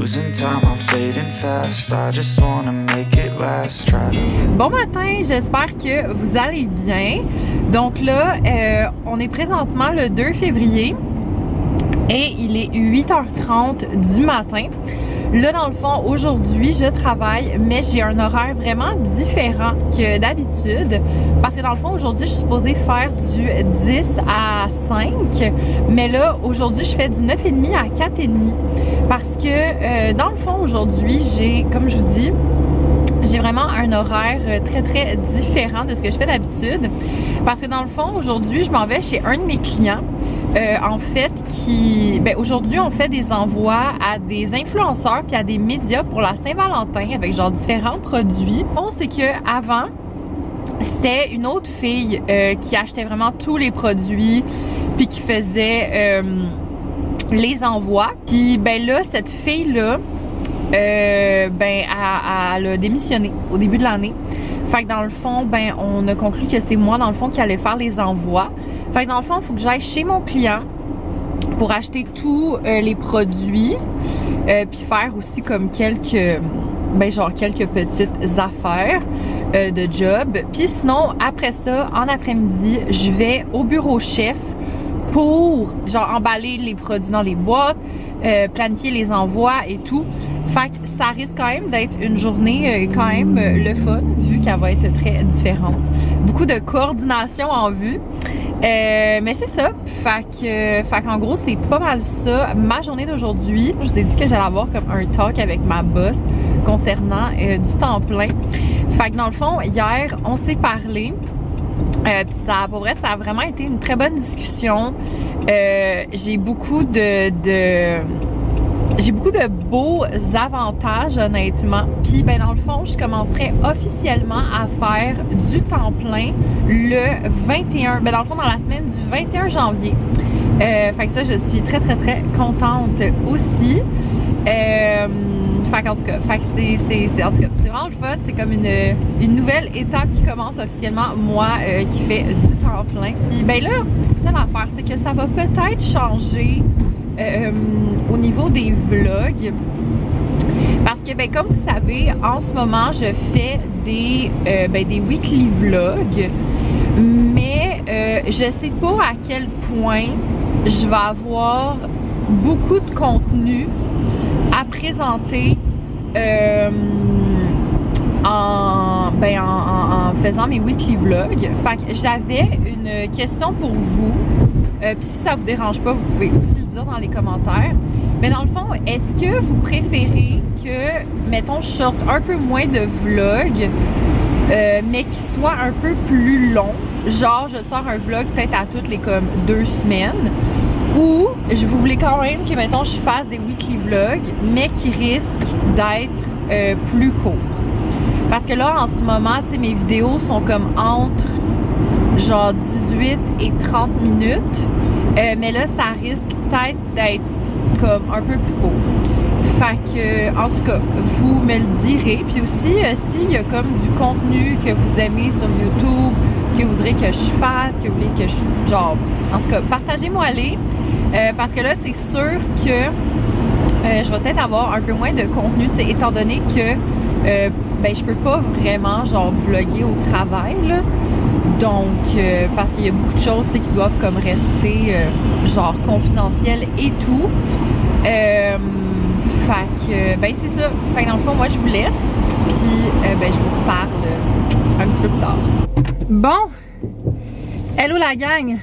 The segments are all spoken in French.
losing time, I'm fading fast. I just wanna make it last. Try to... Bon matin, j'espère que vous allez bien. Donc là, on est présentement le 2 février et il est 8h30 du matin. Là, dans le fond, aujourd'hui, je travaille, mais j'ai un horaire vraiment différent que d'habitude. Parce que dans le fond, aujourd'hui, je suis supposée faire du 10 à 5. Mais là, aujourd'hui, je fais du 9h30 à 4h30. Parce que, dans le fond, aujourd'hui, comme je vous dis, j'ai vraiment un horaire très, très différent de ce que je fais d'habitude. Parce que dans le fond, aujourd'hui, je m'en vais chez un de mes clients. En fait, aujourd'hui, on fait des envois à des influenceurs puis à des médias pour la Saint-Valentin avec genre différents produits. Bon, c'est que avant, c'était une autre fille qui achetait vraiment tous les produits puis qui faisait les envois. Puis ben là, cette fille-là, elle a démissionné au début de l'année. Fait que dans le fond, on a conclu que c'est moi, dans le fond, qui allait faire les envois. Fait que dans le fond, il faut que j'aille chez mon client pour acheter tous les produits, puis faire aussi comme quelques petites affaires de job. Puis sinon, après ça, en après-midi, je vais au bureau chef pour emballer les produits dans les boîtes, planifier les envois et tout. Fait que ça risque quand même d'être une journée quand même le fun, vu qu'elle va être très différente. Beaucoup de coordination en vue. Mais c'est ça. Fait qu'en gros, c'est pas mal ça. Ma journée d'aujourd'hui, je vous ai dit que j'allais avoir comme un talk avec ma boss concernant du temps plein. Fait que dans le fond, hier, on s'est parlé. Puis ça, pour vrai, ça a vraiment été une très bonne discussion. J'ai beaucoup de beaux avantages, honnêtement. Puis, dans le fond, je commencerai officiellement à faire du temps plein le 21, dans le fond, dans la semaine du 21 janvier. Fait que ça, je suis très, très, très contente aussi. En tout cas, c'est vraiment le fun. C'est comme une nouvelle étape qui commence officiellement, moi qui fais du temps plein. Puis là, c'est ça l'affaire, c'est que ça va peut-être changer au niveau des vlogs. Parce que, comme vous savez, en ce moment, je fais des weekly vlogs. Mais je sais pas à quel point je vais avoir beaucoup de contenu à présenter en faisant mes weekly vlogs. Fait que j'avais une question pour vous. Puis si ça vous dérange pas, vous pouvez aussi le dire dans les commentaires. Mais dans le fond, est-ce que vous préférez que, mettons, je sorte un peu moins de vlogs, mais qui soit un peu plus long? Genre, je sors un vlog peut-être à toutes les comme 2 semaines. Ou je vous voulais quand même que, mettons, je fasse des weekly vlogs, mais qui risquent d'être plus courts. Parce que là, en ce moment, tu sais, mes vidéos sont comme entre genre 18 et 30 minutes. Mais là, ça risque peut-être d'être comme un peu plus court. Fait que, en tout cas, vous me le direz. Puis aussi, s'il y a comme du contenu que vous aimez sur YouTube, que vous voudrez que je fasse, que vous voulez que je... en tout cas, partagez-moi-les. Parce que là, c'est sûr que je vais peut-être avoir un peu moins de contenu, tu sais, étant donné que je peux pas vraiment, vlogger au travail, là. Donc, parce qu'il y a beaucoup de choses, tu sais, qui doivent comme rester, confidentielles et tout. C'est ça. Fait que dans le fond, moi, je vous laisse. Puis, je vous reparle un petit peu plus tard. Bon. Hello la gang.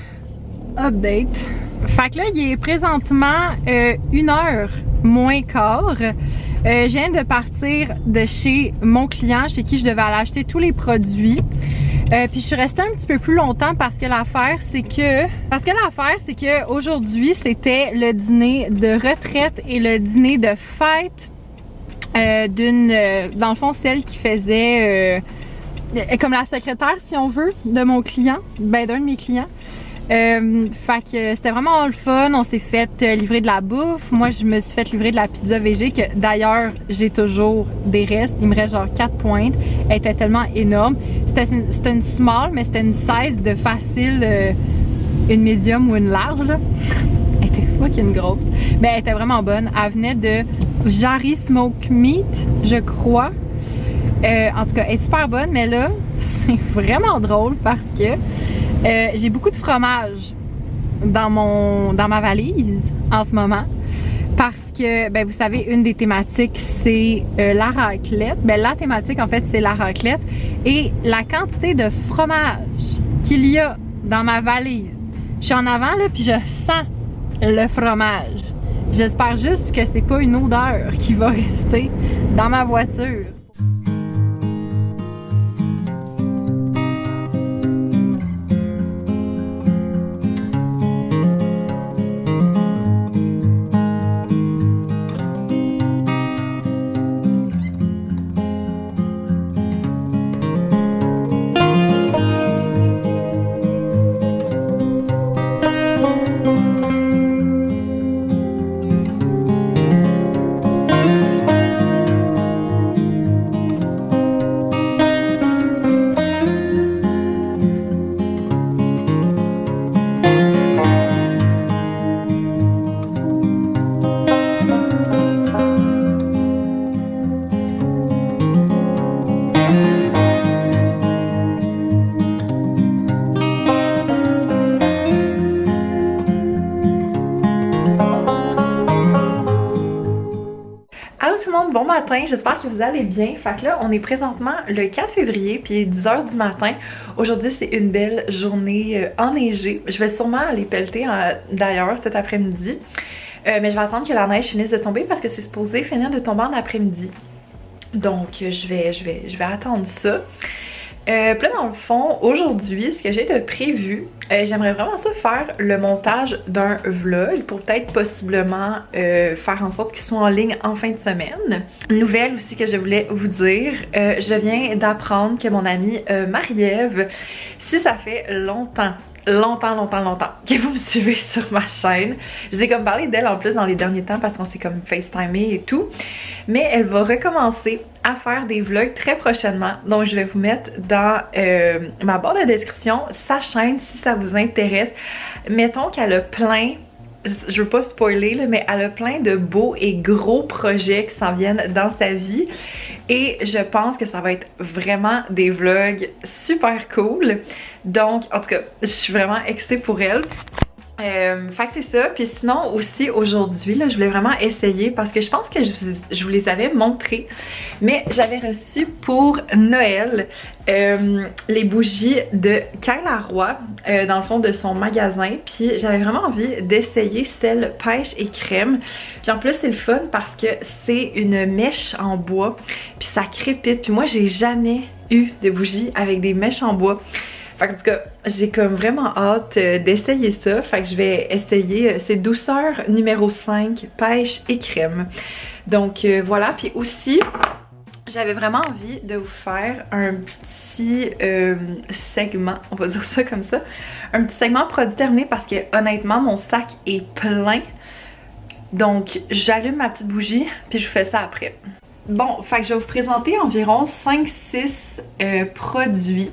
Update. Fait que là, il est présentement 1h moins quart. Je viens de partir de chez mon client, chez qui je devais aller acheter tous les produits. Puis je suis restée un petit peu plus longtemps parce que l'affaire c'est que aujourd'hui c'était le dîner de retraite et le dîner de fête dans le fond celle qui faisait comme la secrétaire si on veut de mon client, d'un de mes clients. Fait que c'était vraiment le fun. On s'est fait livrer de la bouffe. Moi je me suis fait livrer de la pizza végé que d'ailleurs j'ai toujours des restes. Il me reste genre 4 pointes. Elle était tellement énorme. C'était une small, mais c'était une 16 de facile, une medium ou une large là. Elle était fucking grosse, mais elle était vraiment bonne. Elle venait de Jarry Smoke Meat, je crois. En tout cas, elle est super bonne, mais là, c'est vraiment drôle parce que j'ai beaucoup de fromage dans ma valise en ce moment. Parce que, ben, vous savez, une des thématiques, c'est la raclette. Ben, la thématique, en fait, c'est la raclette. Et la quantité de fromage qu'il y a dans ma valise. Je suis en avant, là, puis je sens le fromage. J'espère juste que c'est pas une odeur qui va rester dans ma voiture. Bon matin, j'espère que vous allez bien. Fait que là, on est présentement le 4 février, puis il est 10h du matin. Aujourd'hui, c'est une belle journée enneigée. Je vais sûrement aller pelleter d'ailleurs cet après-midi. Mais je vais attendre que la neige finisse de tomber parce que c'est supposé finir de tomber en après-midi. Donc, je vais attendre ça. Puis là, dans le fond, aujourd'hui, ce que j'ai de prévu, j'aimerais vraiment ça faire le montage d'un vlog pour peut-être possiblement faire en sorte qu'il soit en ligne en fin de semaine. Une nouvelle aussi que je voulais vous dire, je viens d'apprendre que mon amie Marie-Ève, si ça fait longtemps que vous me suivez sur ma chaîne. Je vous ai comme parlé d'elle en plus dans les derniers temps parce qu'on s'est comme FaceTimé et tout. Mais elle va recommencer à faire des vlogs très prochainement. Donc je vais vous mettre dans ma barre de description sa chaîne si ça vous intéresse. Mettons qu'elle a plein, je veux pas spoiler là, mais elle a plein de beaux et gros projets qui s'en viennent dans sa vie. Et je pense que ça va être vraiment des vlogs super cool. Donc, en tout cas, je suis vraiment excitée pour elle. Fait que c'est ça. Puis sinon aussi aujourd'hui, là, je voulais vraiment essayer parce que je pense que je vous les avais montrés. Mais j'avais reçu pour Noël les bougies de Kayla Roy dans le fond de son magasin. Puis j'avais vraiment envie d'essayer celle pêche et crème. Puis en plus c'est le fun parce que c'est une mèche en bois. Puis ça crépite. Puis moi j'ai jamais eu de bougies avec des mèches en bois. Fait que, en tout cas, j'ai comme vraiment hâte d'essayer ça. Fait que je vais essayer ces douceurs numéro 5, pêche et crème. Donc voilà, puis aussi, j'avais vraiment envie de vous faire un petit segment, on va dire ça comme ça. Un petit segment produit terminé parce que honnêtement, mon sac est plein. Donc j'allume ma petite bougie, puis je vous fais ça après. Bon, fait que je vais vous présenter environ 5-6 produits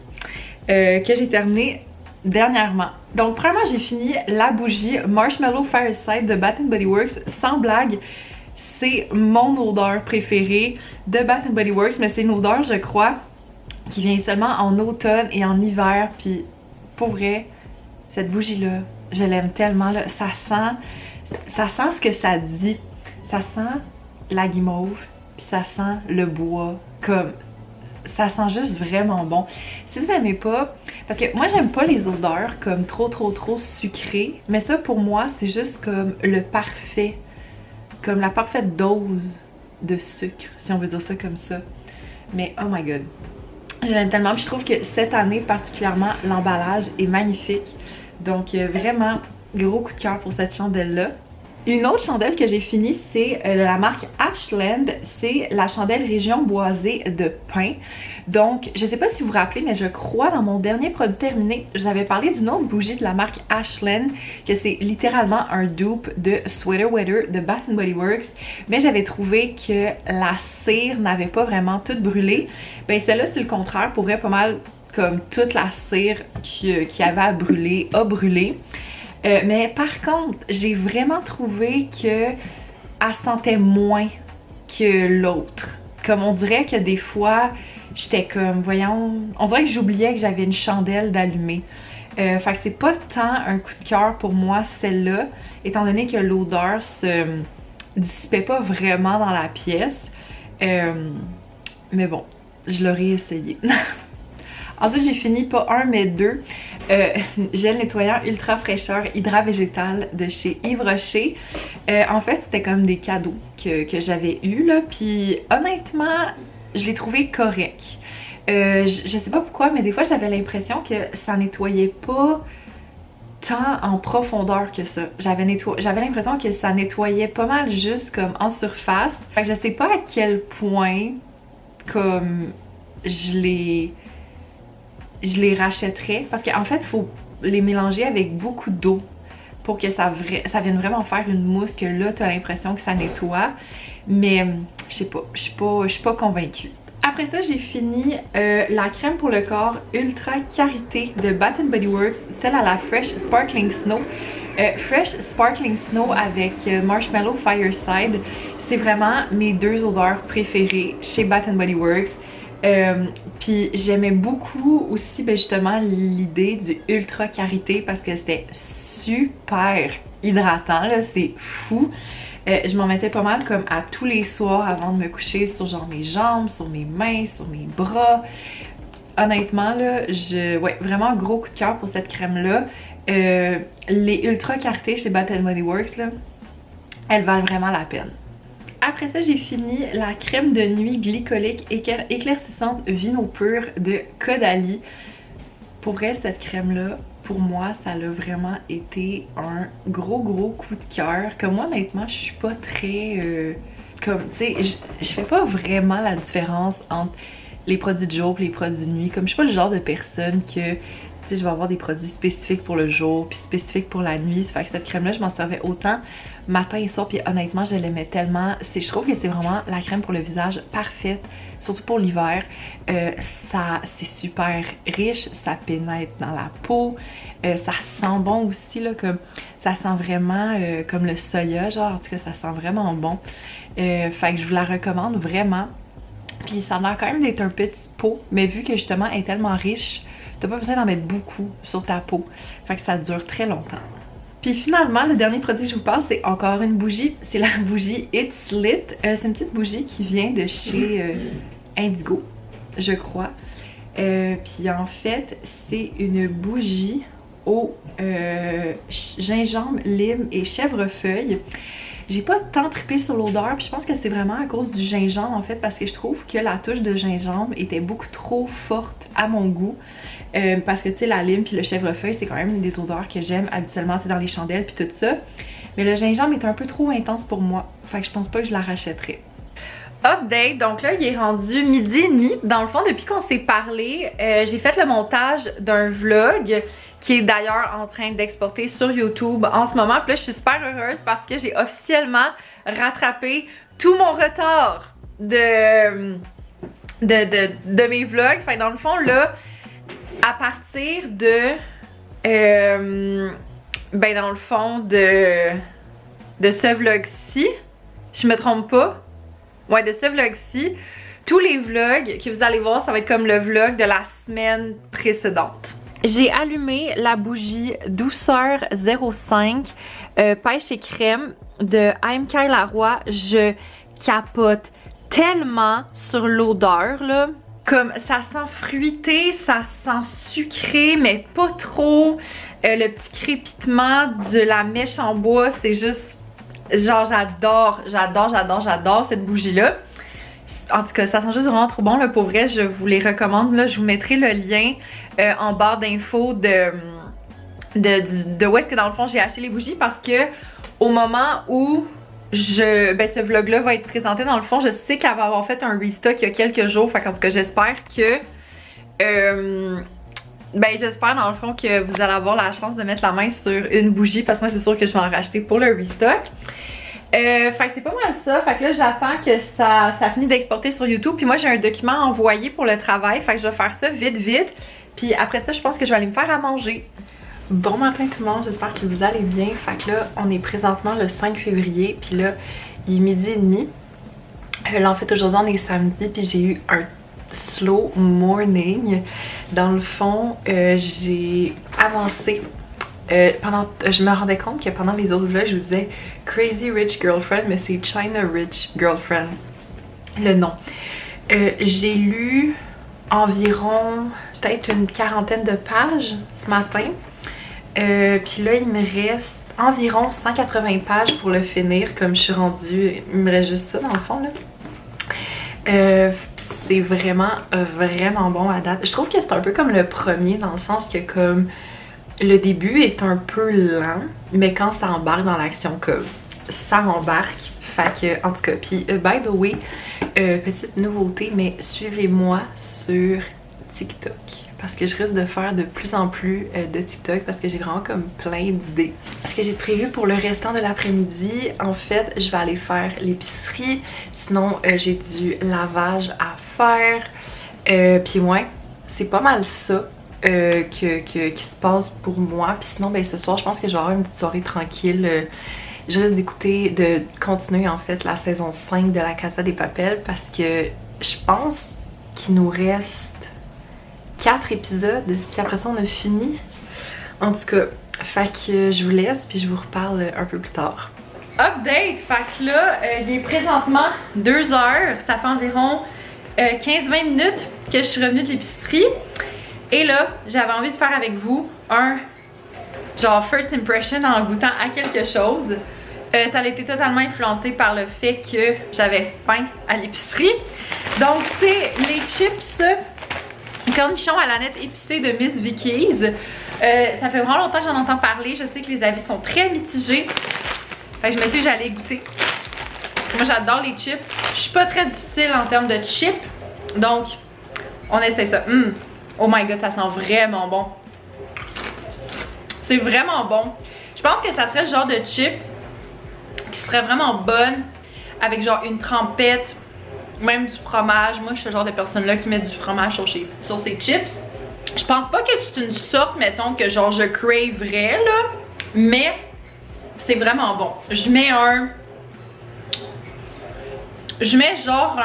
que j'ai terminé dernièrement. Donc premièrement, j'ai fini la bougie Marshmallow Fireside de Bath & Body Works. Sans blague, c'est mon odeur préférée de Bath & Body Works, mais c'est une odeur, je crois, qui vient seulement en automne et en hiver. Puis pour vrai, cette bougie-là, je l'aime tellement là. Ça sent ce que ça dit. Ça sent la guimauve, puis ça sent le bois, comme ça sent juste vraiment bon. Si vous aimez pas, parce que moi j'aime pas les odeurs comme trop sucrées, mais ça pour moi c'est juste comme le parfait, comme la parfaite dose de sucre, si on veut dire ça comme ça. Mais oh my god, je l'aime tellement. Puis je trouve que cette année particulièrement, l'emballage est magnifique. Donc vraiment gros coup de cœur pour cette chandelle là. Une autre chandelle que j'ai finie, c'est de la marque Ashland. C'est la chandelle région boisée de pin. Donc, je sais pas si vous vous rappelez, mais je crois dans mon dernier produit terminé, j'avais parlé d'une autre bougie de la marque Ashland, que c'est littéralement un dupe de Sweater Weather de Bath & Body Works. Mais j'avais trouvé que la cire n'avait pas vraiment toute brûlé. Ben celle-là, c'est le contraire. Pour vrai, pas mal comme toute la cire qui avait à brûler a brûlé. Mais par contre, j'ai vraiment trouvé que elle sentait moins que l'autre. Comme on dirait que des fois, j'étais comme, voyons, on dirait que j'oubliais que j'avais une chandelle d'allumer. Fait que c'est pas tant un coup de cœur pour moi, celle-là, étant donné que l'odeur se dissipait pas vraiment dans la pièce. Mais bon, je l'aurais essayé. Ensuite, j'ai fini pas un, mais deux. Gel nettoyant ultra fraîcheur hydra végétal de chez Yves Rocher. En fait, c'était comme des cadeaux que j'avais eu là, puis honnêtement, je l'ai trouvé correct. Je sais pas pourquoi, mais des fois j'avais l'impression que ça nettoyait pas tant en profondeur que ça. J'avais l'impression que ça nettoyait pas mal juste comme en surface. Fait que je sais pas à quel point comme je les rachèterais, parce qu'en fait il faut les mélanger avec beaucoup d'eau pour que ça vienne vraiment faire une mousse que là t'as l'impression que ça nettoie, mais je sais pas, je suis pas convaincue. Après ça, j'ai fini la crème pour le corps Ultra Karité de Bath & Body Works, celle à la Fresh Sparkling Snow. Fresh Sparkling Snow avec Marshmallow Fireside, c'est vraiment mes deux odeurs préférées chez Bath & Body Works. Puis j'aimais beaucoup aussi justement l'idée du Ultra Karité parce que c'était super hydratant, là, c'est fou. Je m'en mettais pas mal comme à tous les soirs avant de me coucher sur genre mes jambes, sur mes mains, sur mes bras. Honnêtement là, ouais, vraiment un gros coup de cœur pour cette crème là. Les Ultra Karité chez Bath & Body Works là, elles valent vraiment la peine. Après ça, j'ai fini la crème de nuit glycolique éclaircissante vino pur de Caudalie. Pour vrai, cette crème là, pour moi, ça a vraiment été un gros coup de cœur. Comme moi, honnêtement, je suis pas très... comme, tu sais, je fais pas vraiment la différence entre les produits de jour et les produits de nuit. Comme je suis pas le genre de personne que, tu sais, je vais avoir des produits spécifiques pour le jour puis spécifiques pour la nuit. Ça fait que cette crème-là, je m'en servais autant matin et soir. Puis honnêtement, je l'aimais tellement. Je trouve que c'est vraiment la crème pour le visage parfaite. Surtout pour l'hiver, c'est super riche, ça pénètre dans la peau, ça sent bon aussi, là, comme, ça sent vraiment comme le soya, genre, en tout cas ça sent vraiment bon. Fait que je vous la recommande vraiment. Puis ça a l'air quand même d'être un petit pot, mais vu que justement elle est tellement riche, t'as pas besoin d'en mettre beaucoup sur ta peau. Fait que ça dure très longtemps. Puis finalement, le dernier produit que je vous parle, c'est encore une bougie. C'est la bougie It's Lit. C'est une petite bougie qui vient de chez Indigo, je crois. Puis en fait, c'est une bougie au gingembre, lime et chèvrefeuille. J'ai pas tant trippé sur l'odeur, puis je pense que c'est vraiment à cause du gingembre en fait, parce que je trouve que la touche de gingembre était beaucoup trop forte à mon goût. Parce que tu sais, la lime puis le chèvrefeuille, c'est quand même des odeurs que j'aime habituellement, tu sais, dans les chandelles puis tout ça. Mais le gingembre est un peu trop intense pour moi, fait que je pense pas que je la rachèterais. Update, donc là il est rendu midi et demi. Dans le fond, depuis qu'on s'est parlé, j'ai fait le montage d'un vlog qui est d'ailleurs en train d'exporter sur YouTube en ce moment. Puis là je suis super heureuse parce que j'ai officiellement rattrapé tout mon retard de mes vlogs. Fait que dans le fond là, à partir de ben dans le fond de ce vlog-ci, je me trompe pas. Ouais, de ce vlog-ci, tous les vlogs que vous allez voir, ça va être comme le vlog de la semaine précédente. J'ai allumé la bougie Douceur 05 pêche et crème de AMK Laroy. Je capote tellement sur l'odeur là. Comme ça sent fruité, ça sent sucré, mais pas trop. Le petit crépitement de la mèche en bois, c'est juste... Genre j'adore cette bougie-là. En tout cas, ça sent juste vraiment trop bon, là, pour vrai, je vous les recommande. Là, je vous mettrai le lien en barre d'infos de où est-ce que dans le fond j'ai acheté les bougies, parce que au moment où ce vlog-là va être présenté, dans le fond, je sais qu'elle va avoir fait un restock il y a quelques jours. Fait qu'en tout cas, j'espère que... j'espère dans le fond que vous allez avoir la chance de mettre la main sur une bougie, parce que moi c'est sûr que je vais en racheter pour le restock. Fait que c'est pas mal ça. Fait que là j'attends que ça finisse d'exporter sur YouTube. Puis moi j'ai un document à envoyer pour le travail. Fait que je vais faire ça vite. Puis après ça je pense que je vais aller me faire à manger. Bon matin tout le monde, j'espère que vous allez bien. Fait que là on est présentement le 5 février. Puis là il est midi et demi. Là en fait aujourd'hui on est samedi puis j'ai eu un slow morning. Dans le fond j'ai avancé je me rendais compte que pendant les autres vlogs je vous disais Crazy Rich Girlfriend mais c'est China Rich Girlfriend le nom. J'ai lu environ peut-être une quarantaine de pages ce matin. Puis là il me reste environ 180 pages pour le finir. Comme je suis rendue, il me reste juste ça dans le fond là. C'est vraiment bon à date. Je trouve que c'est un peu comme le premier dans le sens que comme le début est un peu lent mais quand ça embarque dans l'action comme ça embarque. Fait que en tout cas puis by the way petite nouveauté mais suivez-moi sur TikTok. Parce que je risque de faire de plus en plus de TikTok parce que j'ai vraiment comme plein d'idées. Ce que j'ai prévu pour le restant de l'après-midi, en fait, je vais aller faire l'épicerie. Sinon, j'ai du lavage à faire. Puis ouais, c'est pas mal ça qui se passe pour moi. Puis sinon, ben ce soir, je pense que je vais avoir une petite soirée tranquille. Je risque de continuer en fait la saison 5 de la Casa des Papel parce que je pense qu'il nous reste 4 épisodes, puis après ça on a fini. En tout cas, fait que je vous laisse, puis je vous reparle un peu plus tard. Update! Fait que là, il est présentement 2 heures, ça fait environ 15-20 minutes que je suis revenue de l'épicerie. Et là, j'avais envie de faire avec vous un genre first impression en goûtant à quelque chose. Ça a été totalement influencé par le fait que j'avais faim à l'épicerie. Donc c'est les chips cornichons à la nette épicée de Miss Vicky's. Ça fait vraiment longtemps que j'en entends parler. Je sais que les avis sont très mitigés. Fait que je me suis dit que j'allais goûter. Moi j'adore les chips. Je suis pas très difficile en termes de chips. Donc on essaie ça. Oh my god, ça sent vraiment bon. C'est vraiment bon. Je pense que ça serait le genre de chip qui serait vraiment bonne avec genre une trempette. Même du fromage. Moi, je suis le genre de personne-là qui met du fromage sur ses chips. Je pense pas que c'est une sorte, mettons, que genre je craverais, là. Mais c'est vraiment bon. Je mets genre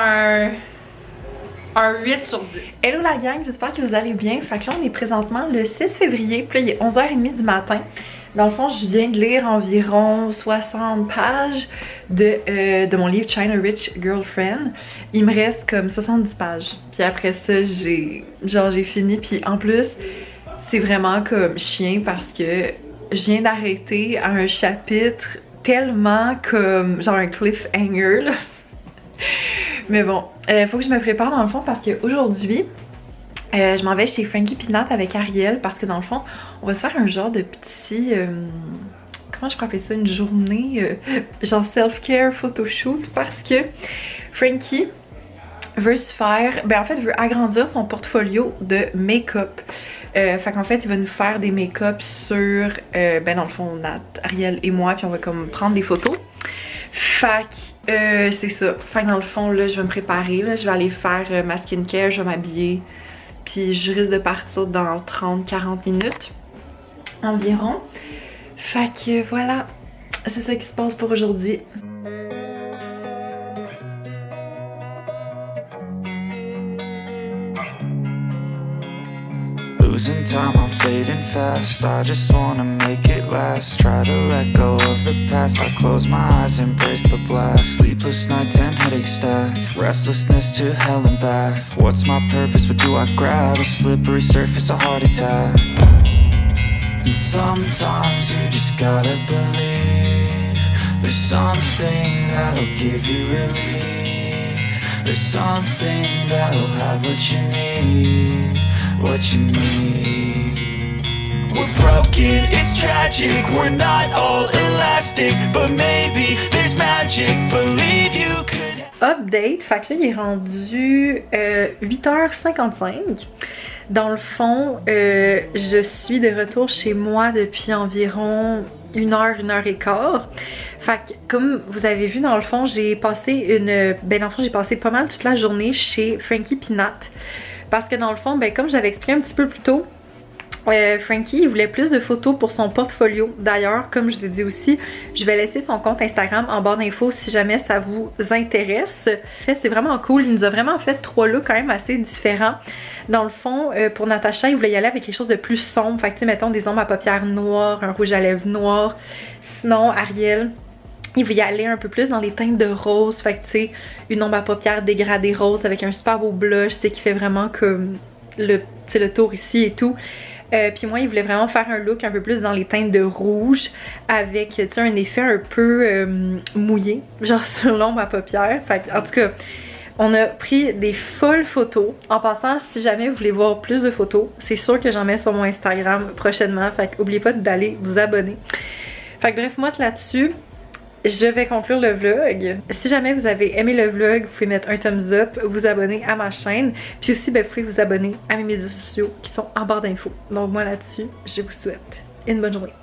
un 8 sur 10. Hello la gang, j'espère que vous allez bien. Fait que là, on est présentement le 6 février. Puis là, il est 11h30 du matin. Dans le fond, je viens de lire environ 60 pages de mon livre China Rich Girlfriend. Il me reste comme 70 pages. Puis après ça, j'ai fini. Puis en plus, c'est vraiment comme chien parce que je viens d'arrêter à un chapitre tellement comme genre un cliffhanger là. Mais bon, faut que je me prépare dans le fond parce qu'aujourd'hui, je m'en vais chez Frankie Peanut avec Ariel parce que dans le fond, on va se faire un genre de petit... comment je pourrais appeler ça? Une journée genre self-care photoshoot parce que Frankie veut se faire... Ben en fait, veut agrandir son portfolio de make-up. Fait qu'en fait, il va nous faire des make-up sur... ben dans le fond, Nat, Ariel et moi, puis on va comme prendre des photos. Fait que c'est ça. Fait que dans le fond, là, je vais me préparer. Là, je vais aller faire ma skincare, je vais m'habiller. Puis je risque de partir dans 30-40 minutes environ. Fait que voilà, c'est ça qui se passe pour aujourd'hui. Losing time, I'm fading fast. I just wanna make it last. Try to let go of the past. I close my eyes, embrace the blast. Sleepless nights and headaches stack. Restlessness to hell and back. What's my purpose? What do I grab? A slippery surface, a heart attack. And sometimes you just gotta believe there's something that'll give you relief. There's something that'll have what you need. What you need. We're broken, it's tragic. We're not all elastic, but maybe there's magic. Believe you could. Update, fait que là il est rendu 8h55. Dans le fond, je suis de retour chez moi depuis environ 1 heure et quart. Fait que comme vous avez vu dans le fond, j'ai passé j'ai passé pas mal toute la journée chez Frankie Peanut. Parce que dans le fond, ben, comme j'avais expliqué un petit peu plus tôt, Frankie, il voulait plus de photos pour son portfolio. D'ailleurs, comme je vous ai dit aussi, je vais laisser son compte Instagram en barre d'infos si jamais ça vous intéresse. C'est vraiment cool. Il nous a vraiment fait 3 looks quand même assez différents. Dans le fond, pour Natacha, il voulait y aller avec quelque chose de plus sombre. Fait que tu sais, mettons des ombres à paupières noires, un rouge à lèvres noir. Sinon, Ariel, il veut y aller un peu plus dans les teintes de rose. Fait que tu sais, une ombre à paupières dégradée rose avec un super beau blush, tu sais, qui fait vraiment comme le tour ici et tout. Puis moi, il voulait vraiment faire un look un peu plus dans les teintes de rouge avec, tu sais, un effet un peu mouillé, genre sur l'ombre à paupières. Fait que, en tout cas, on a pris des folles photos. En passant, si jamais vous voulez voir plus de photos, c'est sûr que j'en mets sur mon Instagram prochainement. Fait que n'oubliez pas d'aller vous abonner. Fait que bref, moi là-dessus, je vais conclure le vlog. Si jamais vous avez aimé le vlog, vous pouvez mettre un thumbs up, vous abonner à ma chaîne. Puis aussi, ben, vous pouvez vous abonner à mes médias sociaux qui sont en barre d'infos. Donc moi là-dessus, je vous souhaite une bonne journée.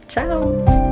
Ciao!